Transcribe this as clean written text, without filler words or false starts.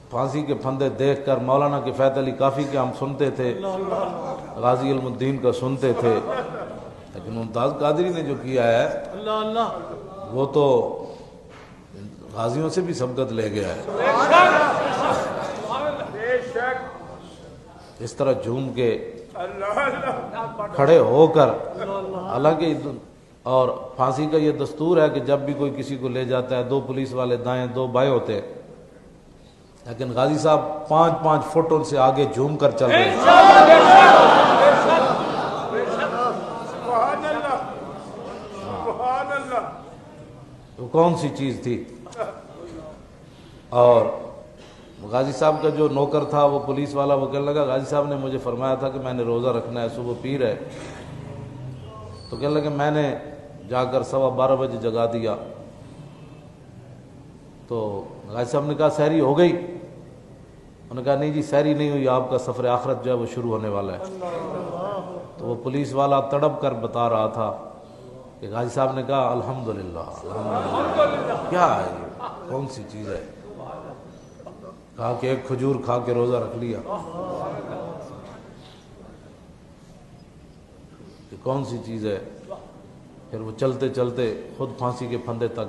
پھانسی کے پھندے دیکھ کر مولانا کفایت علی کافی کے ہم سنتے تھے، غازی علم الدین کا سنتے تھے، لیکن ممتاز قادری نے جو کیا ہے وہ تو غازیوں سے بھی سبقت لے گیا ہے۔ اس طرح جھوم کے کھڑے ہو کر، حالانکہ اور پھانسی کا یہ دستور ہے کہ جب بھی کوئی کسی کو لے جاتا ہے 2 پولیس والے دائیں 2 بائیں ہوتے ہیں، لیکن غازی صاحب 5-5 فٹ ان سے آگے جھوم کر چل رہے ہیں۔ وہ کون سی چیز تھی؟ اور غازی صاحب کا جو نوکر تھا وہ پولیس والا، وہ کہنے لگا غازی صاحب نے مجھے فرمایا تھا کہ میں نے روزہ رکھنا ہے، صبح پیر ہے، تو کہنے لگا میں نے جا کر 12:15 بجے جگا دیا، تو غازی صاحب نے کہا سحری ہو گئی؟ انہوں نے کہا نہیں جی سحری نہیں ہوئی، آپ کا سفر آخرت جو ہے وہ شروع ہونے والا ہے۔ تو وہ پولیس والا تڑپ کر بتا رہا تھا کہ غازی صاحب نے کہا الحمدللہ الحمدللہ۔ کیا ہے یہ کون سی چیز ہے؟ کہا کہ ایک کھجور کھا کے روزہ رکھ لیا۔ کہ کون سی چیز ہے؟ پھر وہ چلتے چلتے خود پھانسی کے پھندے تک